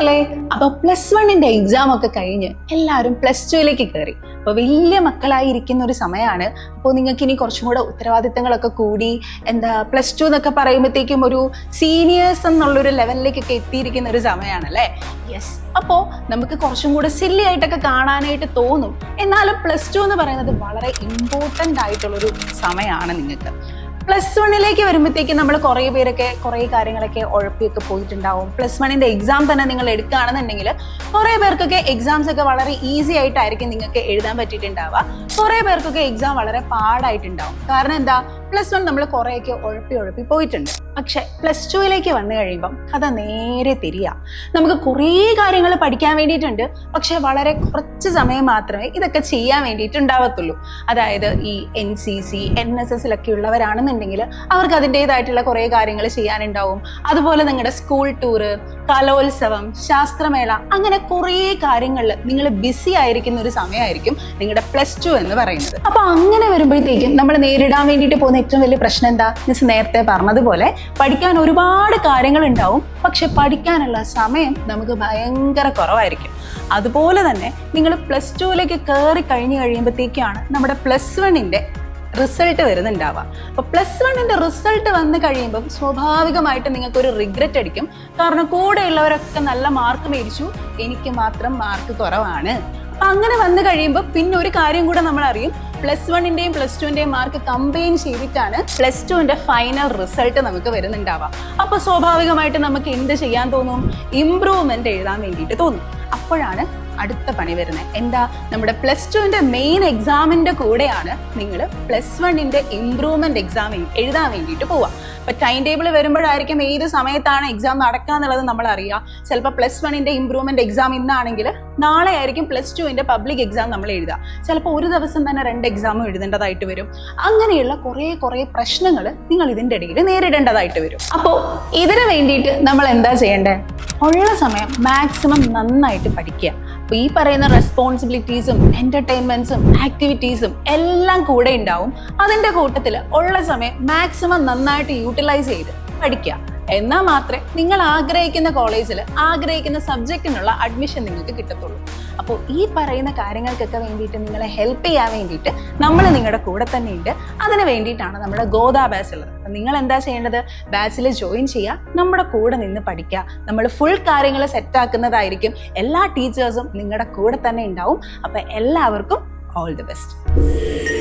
മക്കളെ, അപ്പൊ +1 എക്സാം ഒക്കെ കഴിഞ്ഞ് എല്ലാവരും +2 കയറി. അപ്പൊ വലിയ മക്കളായി ഇരിക്കുന്ന ഒരു സമയമാണ്. അപ്പോൾ നിങ്ങൾക്ക് ഇനി കുറച്ചും കൂടെ ഉത്തരവാദിത്തങ്ങളൊക്കെ കൂടി +2 എന്നൊക്കെ പറയുമ്പോഴത്തേക്കും ഒരു സീനിയേഴ്സ് എന്നുള്ളൊരു ലെവലിലേക്കൊക്കെ എത്തിയിരിക്കുന്ന ഒരു സമയമാണല്ലേ. യെസ്, അപ്പോൾ നമുക്ക് കുറച്ചും കൂടെ സില്ലി ആയിട്ടൊക്കെ കാണാനായിട്ട് തോന്നും. എന്നാലും +2 എന്ന് പറയുന്നത് വളരെ ഇമ്പോർട്ടൻ്റ് ആയിട്ടുള്ളൊരു സമയമാണ് നിങ്ങൾക്ക്. +1 വരുമ്പോഴത്തേക്കും നമ്മൾ കുറേ പേരൊക്കെ കുറേ കാര്യങ്ങളൊക്കെ ഉഴപ്പിയൊക്കെ പോയിട്ടുണ്ടാവും. +1 എക്സാം തന്നെ നിങ്ങൾ എടുക്കുകയാണെന്നുണ്ടെങ്കിൽ കുറേ പേർക്കൊക്കെ എക്സാംസ് ഒക്കെ വളരെ ഈസി ആയിട്ടായിരിക്കും നിങ്ങൾക്ക് എഴുതാൻ പറ്റിയിട്ടുണ്ടാവുക. കുറേ പേർക്കൊക്കെ എക്സാം വളരെ പാടായിട്ടുണ്ടാവും. കാരണം എന്താ, +1 നമ്മൾ കുറേയൊക്കെ ഉഴപ്പി പോയിട്ടുണ്ട്. പക്ഷെ +2 വന്നു കഴിയുമ്പം കഥ നേരെ തിരിയാം. നമുക്ക് കുറേ കാര്യങ്ങൾ പഠിക്കാൻ വേണ്ടിയിട്ടുണ്ട്. പക്ഷെ വളരെ കുറച്ച് സമയം മാത്രമേ ഇതൊക്കെ ചെയ്യാൻ വേണ്ടിയിട്ടുണ്ടാവത്തുള്ളൂ. അതായത് ഈ NCC NSS ഉള്ളവരാണെന്നുണ്ടെങ്കിൽ അവർക്ക് അതിൻ്റെതായിട്ടുള്ള കുറേ കാര്യങ്ങൾ ചെയ്യാനുണ്ടാവും. അതുപോലെ നിങ്ങളുടെ സ്കൂൾ ടൂറ്, കലോത്സവം, ശാസ്ത്രമേള, അങ്ങനെ കുറേ കാര്യങ്ങളിൽ നിങ്ങൾ ബിസി ആയിരിക്കുന്ന ഒരു സമയമായിരിക്കും നിങ്ങളുടെ +2 എന്ന് പറയുന്നത്. അപ്പൊ അങ്ങനെ വരുമ്പോഴത്തേക്കും നമ്മൾ നേരിടാൻ വേണ്ടിയിട്ട് പോകുന്ന ഏറ്റവും വലിയ പ്രശ്നം എന്താ, മിസ് നേരത്തെ പറഞ്ഞതുപോലെ പഠിക്കാൻ ഒരുപാട് കാര്യങ്ങൾ ഉണ്ടാവും. പക്ഷെ പഠിക്കാനുള്ള സമയം നമുക്ക് ഭയങ്കര കുറവായിരിക്കും. അതുപോലെ തന്നെ നിങ്ങൾ +2 കയറി കഴിഞ്ഞ് കഴിയുമ്പോഴത്തേക്കാണ് നമ്മുടെ +1 റിസൾട്ട് വരുന്നുണ്ടാവുക. അപ്പോൾ +1 റിസൾട്ട് വന്നു കഴിയുമ്പം സ്വാഭാവികമായിട്ട് നിങ്ങൾക്കൊരു റിഗ്രറ്റ് അടിക്കും. കാരണം കൂടെയുള്ളവരൊക്കെ നല്ല മാർക്ക് മേടിച്ചു, എനിക്ക് മാത്രം മാർക്ക് കുറവാണ്. അപ്പം അങ്ങനെ വന്നു കഴിയുമ്പോൾ പിന്നെ ഒരു കാര്യം കൂടെ നമ്മൾ അറിയും, +1 +2 മാർക്ക് കമ്പൈൻ ചെയ്തിട്ടാണ് +2 ഫൈനൽ റിസൾട്ട് നമുക്ക് വരുന്നുണ്ടാവുക. അപ്പോൾ സ്വാഭാവികമായിട്ട് നമുക്ക് എന്ത് ചെയ്യാൻ തോന്നും, ഇംപ്രൂവ്മെന്റ് എഴുതാൻ വേണ്ടിയിട്ട് തോന്നും. അപ്പോഴാണ് അടുത്ത പണി വരുന്നത്. എന്താ, നമ്മുടെ +2 മെയിൻ എക്സാമിന്റെ കൂടെയാണ് നിങ്ങൾ +1 ഇംപ്രൂവ്മെന്റ് എക്സാം എഴുതാൻ വേണ്ടിയിട്ട് പോവുക. അപ്പൊ ടൈം ടേബിൾ വരുമ്പോഴായിരിക്കും ഏത് സമയത്താണ് എക്സാം നടക്കുക എന്നുള്ളത് നമ്മൾ അറിയാം. ചിലപ്പോൾ +1 ഇംപ്രൂവ്മെന്റ് എക്സാം ഇന്നാണെങ്കിൽ നാളെ ആയിരിക്കും +2 പബ്ലിക് എക്സാം നമ്മൾ എഴുതുക. ചിലപ്പോൾ ഒരു ദിവസം തന്നെ 2 എക്സാമും എഴുതേണ്ടതായിട്ട് വരും. അങ്ങനെയുള്ള കുറേ പ്രശ്നങ്ങൾ നിങ്ങൾ ഇതിൻ്റെ ഇടയിൽ നേരിടേണ്ടതായിട്ട് വരും. അപ്പോൾ ഇതിന് വേണ്ടിയിട്ട് നമ്മൾ എന്താ ചെയ്യേണ്ടത്, ഉള്ള സമയം മാക്സിമം നന്നായിട്ട് പഠിക്കുക. അപ്പോൾ ഈ പറയുന്ന റെസ്പോൺസിബിലിറ്റീസും എൻ്റർടൈൻമെൻറ്റ്സും ആക്ടിവിറ്റീസും എല്ലാം കൂടെ ഉണ്ടാവും. അതിൻ്റെ കൂട്ടത്തിൽ ഉള്ള സമയം മാക്സിമം നന്നായിട്ട് യൂട്ടിലൈസ് ചെയ്ത് പഠിക്കുക. എന്നാൽ മാത്രമേ നിങ്ങൾ ആഗ്രഹിക്കുന്ന കോളേജിൽ ആഗ്രഹിക്കുന്ന സബ്ജക്റ്റിനുള്ള അഡ്മിഷൻ നിങ്ങൾക്ക് കിട്ടത്തുള്ളൂ. അപ്പോൾ ഈ പറയുന്ന കാര്യങ്ങൾക്കൊക്കെ വേണ്ടിയിട്ട് നിങ്ങളെ ഹെൽപ്പ് ചെയ്യാൻ വേണ്ടിയിട്ട് നമ്മൾ നിങ്ങളുടെ കൂടെ തന്നെ ഉണ്ട്. അതിന് വേണ്ടിയിട്ടാണ് നമ്മുടെ ഗോദ ബാച്ച് ഉള്ളത്. അപ്പം നിങ്ങൾ എന്താ ചെയ്യേണ്ടത്, ബാച്ചിൽ ജോയിൻ ചെയ്യുക, നമ്മുടെ കൂടെ നിന്ന് പഠിക്കുക. നമ്മൾ ഫുൾ കാര്യങ്ങൾ സെറ്റാക്കുന്നതായിരിക്കും. എല്ലാ ടീച്ചേഴ്സും നിങ്ങളുടെ കൂടെ തന്നെ ഉണ്ടാവും. അപ്പം എല്ലാവർക്കും ഓൾ ദി ബെസ്റ്റ്.